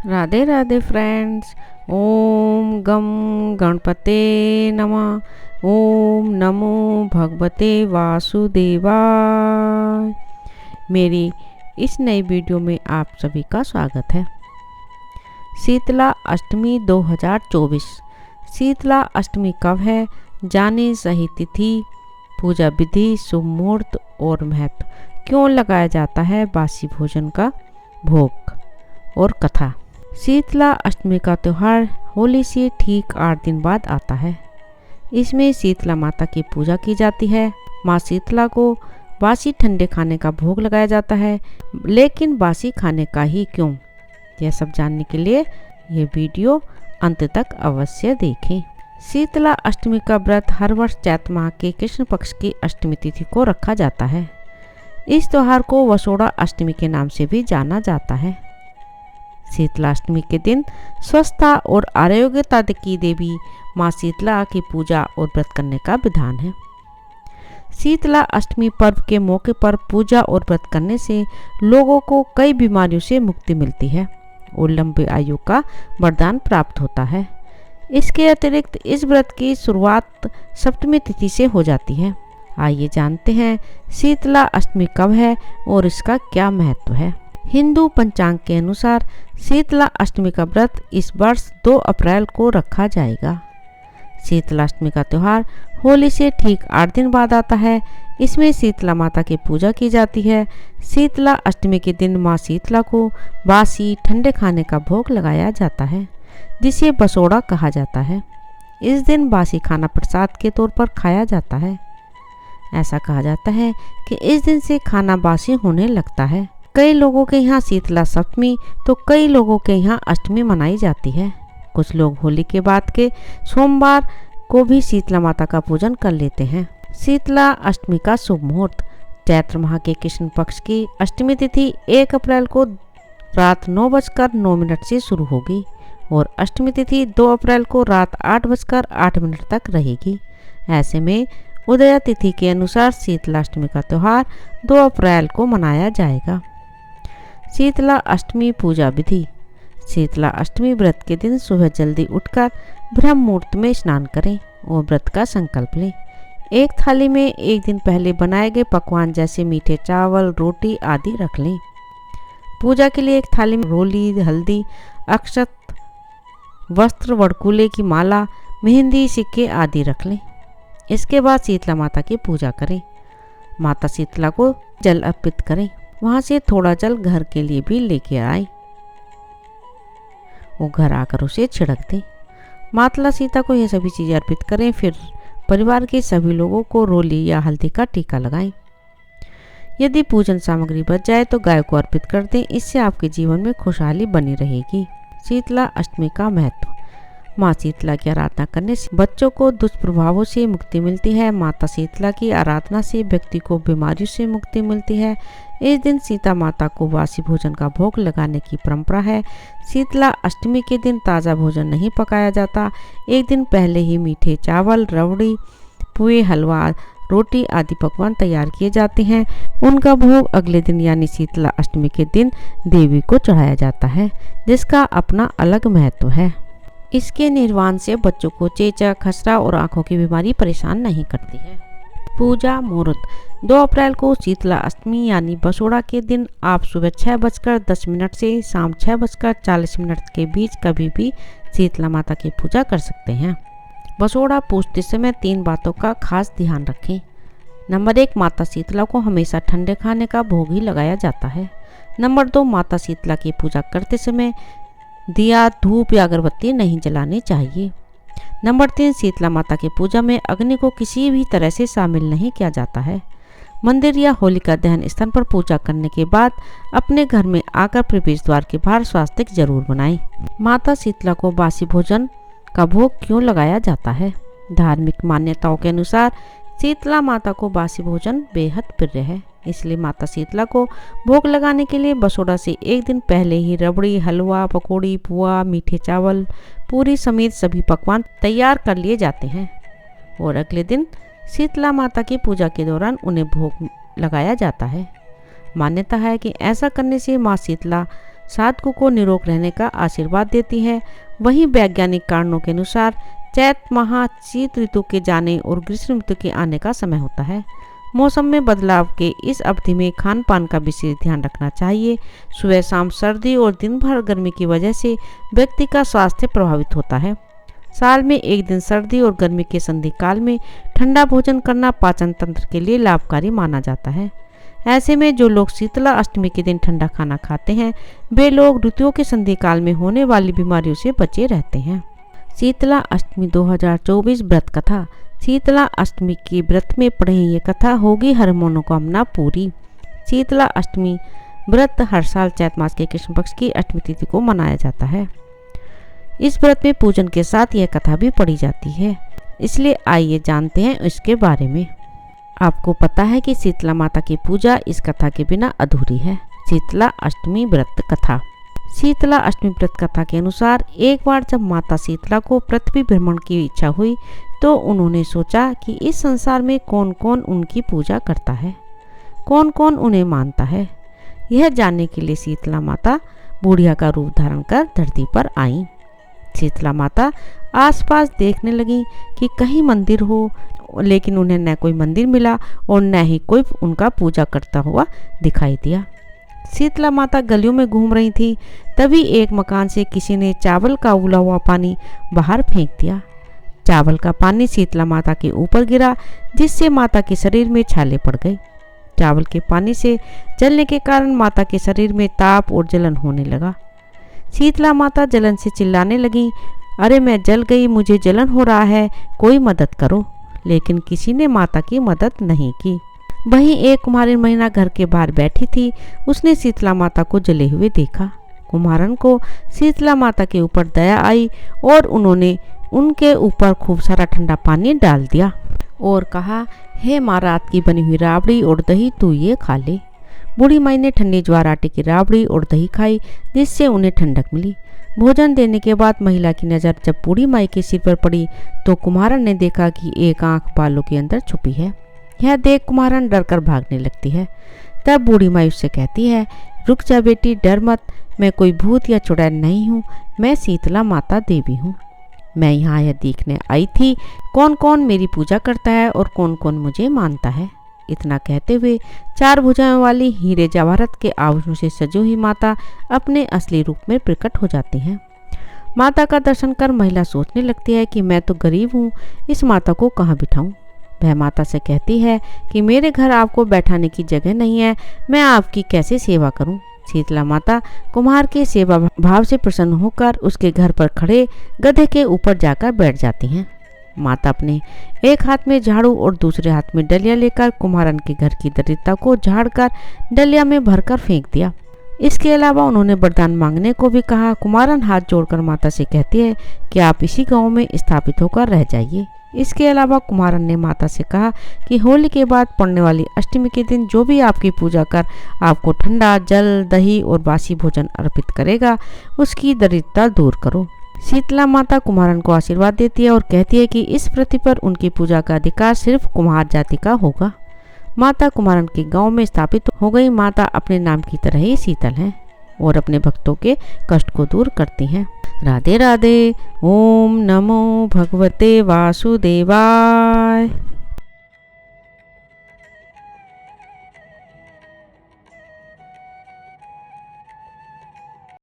Radhe Radhe friends. ओम गम गणपते नमः। ओम नमो भगवते वासुदेवाय। मेरी इस नई वीडियो में आप सभी का स्वागत है। शीतला अष्टमी 2024। शीतला अष्टमी कब है, जाने सही तिथि, पूजा विधि, शुभ मुहूर्त और महत्व, क्यों लगाया जाता है बासी भोजन का भोग और कथा। शीतला अष्टमी का त्यौहार होली से ठीक 8 दिन बाद आता है। इसमें शीतला माता की पूजा की जाती है। माँ शीतला को बासी ठंडे खाने का भोग लगाया जाता है, लेकिन बासी खाने का ही क्यों, यह सब जानने के लिए ये वीडियो अंत तक अवश्य देखें। शीतला अष्टमी का व्रत हर वर्ष चैत्र माह के कृष्ण पक्ष की अष्टमी तिथि को रखा जाता है। इस त्यौहार को वसोड़ा अष्टमी के नाम से भी जाना जाता है। शीतला अष्टमी के दिन स्वस्थता और आरोग्यता की देवी माँ शीतला की पूजा और व्रत करने का विधान है। शीतला अष्टमी पर्व के मौके पर पूजा और व्रत करने से लोगों को कई बीमारियों से मुक्ति मिलती है और लंबी आयु का वरदान प्राप्त होता है। इसके अतिरिक्त इस व्रत की शुरुआत सप्तमी तिथि से हो जाती है। आइए जानते हैं शीतला अष्टमी कब है और इसका क्या महत्व है। हिंदू पंचांग के अनुसार शीतला अष्टमी का व्रत इस वर्ष 2 अप्रैल को रखा जाएगा। शीतला अष्टमी का त्यौहार होली से ठीक 8 दिन बाद आता है। इसमें शीतला माता की पूजा की जाती है। शीतला अष्टमी के दिन माँ शीतला को बासी ठंडे खाने का भोग लगाया जाता है, जिसे बसोड़ा कहा जाता है। इस दिन बासी खाना प्रसाद के तौर पर खाया जाता है। ऐसा कहा जाता है कि इस दिन से खाना बासी होने लगता है। कई लोगों के यहाँ शीतला सप्तमी तो कई लोगों के यहाँ अष्टमी मनाई जाती है। कुछ लोग होली के बाद के सोमवार को भी शीतला माता का पूजन कर लेते हैं। शीतला अष्टमी का शुभ मुहूर्त। चैत्र माह के कृष्ण पक्ष की अष्टमी तिथि 1 अप्रैल को रात 9:09 से शुरू होगी और अष्टमी तिथि 2 अप्रैल को रात 8:08 तक रहेगी। ऐसे में उदया तिथि के अनुसार शीतला अष्टमी का त्यौहार 2 अप्रैल को मनाया जाएगा। शीतला अष्टमी पूजा विधि। शीतला अष्टमी व्रत के दिन सुबह जल्दी उठकर ब्रह्म मुहूर्त में स्नान करें और व्रत का संकल्प लें। एक थाली में एक दिन पहले बनाए गए पकवान जैसे मीठे चावल, रोटी आदि रख लें। पूजा के लिए एक थाली में रोली, हल्दी, अक्षत, वस्त्र, वड़कुले की माला, मेहंदी, सिक्के आदि रख लें। इसके बाद शीतला माता की पूजा करें। माता शीतला को जल अर्पित करें। वहाँ से थोड़ा जल घर के लिए भी लेके आए। वो घर आकर उसे छिड़क दें। माता सीता को ये सभी चीज़ें अर्पित करें। फिर परिवार के सभी लोगों को रोली या हल्दी का टीका लगाएं। यदि पूजन सामग्री बच जाए तो गाय को अर्पित कर दें। इससे आपके जीवन में खुशहाली बनी रहेगी। शीतला अष्टमी का महत्व। माँ शीतला की आराधना करने से बच्चों को दुष्प्रभावों से मुक्ति मिलती है। माता शीतला की आराधना से व्यक्ति को बीमारियों से मुक्ति मिलती है। इस दिन सीता माता को बासी भोजन का भोग लगाने की परंपरा है। शीतला अष्टमी के दिन ताज़ा भोजन नहीं पकाया जाता। एक दिन पहले ही मीठे चावल, रबड़ी, पुए, हलवा, रोटी आदि पकवान तैयार किए जाते हैं। उनका भोग अगले दिन यानी शीतला अष्टमी के दिन देवी को चढ़ाया जाता है, जिसका अपना अलग महत्व है। इसके निर्वाण से बच्चों को चेचक, खसरा और आंखों की बीमारी परेशान नहीं करती है। पूजा मुहूर्त। 2 अप्रैल को शीतला अष्टमी यानी बसोड़ा के दिन आप सुबह 6:10 से शाम 6:40 के बीच कभी भी शीतला माता की पूजा कर सकते हैं। बसोड़ा पूजते समय 3 बातों का खास ध्यान रखें। नंबर 1, माता शीतला को हमेशा ठंडे खाने का भोग ही लगाया जाता है। नंबर 2, माता शीतला की पूजा करते समय दिया, धूप या अगरबत्ती नहीं जलानी चाहिए। नंबर 3, शीतला माता की पूजा में अग्नि को किसी भी तरह से शामिल नहीं किया जाता है। मंदिर या होलिका दहन स्थान पर पूजा करने के बाद अपने घर में आकर प्रवेश द्वार के बाहर स्वास्तिक जरूर बनाएं। माता शीतला को बासी भोजन का भोग क्यों लगाया जाता है। धार्मिक मान्यताओं के अनुसार शीतला माता को बासी भोजन बेहद प्रिय है। इसलिए माता शीतला को भोग लगाने के लिए बसोड़ा से एक दिन पहले ही रबड़ी, हलवा, पकौड़ी, पुआ, मीठे चावल, पूरी समेत सभी पकवान तैयार कर लिए जाते हैं और अगले दिन शीतला माता की पूजा के दौरान उन्हें भोग लगाया जाता है। मान्यता है कि ऐसा करने से माँ शीतला साधकों को निरोग रहने का आशीर्वाद देती है। वहीं वैज्ञानिक कारणों के अनुसार चैत माह शीत ऋतु के जाने और ग्रीष्म ऋतु के आने का समय होता है। मौसम में बदलाव के इस अवधि में खान पान का विशेष ध्यान रखना चाहिए। सुबह शाम सर्दी और दिन भर गर्मी की वजह से व्यक्ति का स्वास्थ्य प्रभावित होता है। साल में एक दिन सर्दी और गर्मी के संधि काल में ठंडा भोजन करना पाचन तंत्र के लिए लाभकारी माना जाता है। ऐसे में जो लोग शीतला अष्टमी के दिन ठंडा खाना खाते हैं वे लोग ऋतुओं के संधि काल में होने वाली बीमारियों से बचे रहते हैं। शीतला अष्टमी 2024 व्रत कथा। शीतला अष्टमी के व्रत में पढ़े ये कथा होगी हर मनोकामना पूरी। शीतला अष्टमी व्रत हर साल चैत मास के कृष्ण पक्ष की अष्टमी तिथि को मनाया जाता है। इस व्रत में पूजन के साथ यह कथा भी पढ़ी जाती है, इसलिए आइए जानते हैं इसके बारे में। आपको पता है कि शीतला माता की पूजा इस कथा के बिना अधूरी है। शीतला अष्टमी व्रत कथा। शीतला अष्टमी व्रत कथा के अनुसार एक बार जब माता शीतला को पृथ्वी भ्रमण की इच्छा हुई तो उन्होंने सोचा कि इस संसार में कौन कौन उनकी पूजा करता है, कौन कौन उन्हें मानता है। यह जानने के लिए शीतला माता बुढ़िया का रूप धारण कर धरती पर आईं। शीतला माता आसपास देखने लगी कि कहीं मंदिर हो, लेकिन उन्हें न कोई मंदिर मिला और न ही कोई उनका पूजा करता हुआ दिखाई दिया। शीतला माता गलियों में घूम रही थी, तभी एक मकान से किसी ने चावल का उबला हुआ पानी बाहर फेंक दिया। चावल का पानी शीतला माता के ऊपर गिरा, जिससे माता के शरीर में छाले पड़ गए। चावल के पानी से जलने के कारण माता के शरीर में ताप और जलन होने लगा। शीतला माता जलन से चिल्लाने लगी, अरे मैं जल गई, मुझे जलन हो रहा है, कोई मदद करो। लेकिन किसी ने माता की मदद नहीं की। वहीं एक कुम्हारिन महिला घर के बाहर बैठी थी, उसने शीतला माता को जले हुए देखा। कुम्हारन को शीतला माता के ऊपर दया आई और उन्होंने उनके ऊपर खूब सारा ठंडा पानी डाल दिया और कहा, हे माँ, रात की बनी हुई राबड़ी और दही तू ये खा ले। बूढ़ी माई ने ठंडी ज्वार आटे की राबड़ी और दही खाई, जिससे उन्हें ठंडक मिली। भोजन देने के बाद महिला की नज़र जब बूढ़ी माई के सिर पर पड़ी तो कुम्हारन ने देखा कि एक आंख बालों के अंदर छुपी है। यह देख कुम्हारन डरकर भागने लगती है। तब बूढ़ी माई उससे कहती है, रुक जा बेटी, डर मत, मैं कोई भूत या चुड़ैल नहीं हूँ, मैं शीतला माता देवी हूँ। मैं यहाँ यह देखने आई थी कौन कौन मेरी पूजा करता है और कौन कौन मुझे मानता है। इतना कहते हुए 4 भुजाओं वाली हीरे जवाहरत के आभूषणों से सजी हुई माता अपने असली रूप में प्रकट हो जाती हैं। माता का दर्शन कर महिला सोचने लगती है कि मैं तो गरीब हूँ, इस माता को कहाँ बिठाऊं। वह माता से कहती है कि मेरे घर आपको बैठाने की जगह नहीं है, मैं आपकी कैसे सेवा करूं। शीतला माता कुम्हार के सेवा भाव से प्रसन्न होकर उसके घर पर खड़े गधे के ऊपर जाकर बैठ जाती हैं। माता अपने एक हाथ में झाड़ू और दूसरे हाथ में डलिया लेकर कुम्हारन के घर की दरिद्रता को झाड़कर डलिया में भरकर फेंक दिया। इसके अलावा उन्होंने वरदान मांगने को भी कहा। कुम्हारन हाथ जोड़कर माता से कहती है कि आप इसी गांव में स्थापित होकर रह जाइए। इसके अलावा कुम्हारन ने माता से कहा कि होली के बाद पड़ने वाली अष्टमी के दिन जो भी आपकी पूजा कर आपको ठंडा जल, दही और बासी भोजन अर्पित करेगा, उसकी दरिद्रता दूर करो। शीतला माता कुम्हारन को आशीर्वाद देती है और कहती है कि इस पृथ्वी पर उनकी पूजा का अधिकार सिर्फ कुम्हार जाति का होगा। माता कुम्हारन के गांव में स्थापित हो गई। माता अपने नाम की तरह ही शीतल हैं और अपने भक्तों के कष्ट को दूर करती हैं। राधे राधे। ओम नमो भगवते वासुदेवाय।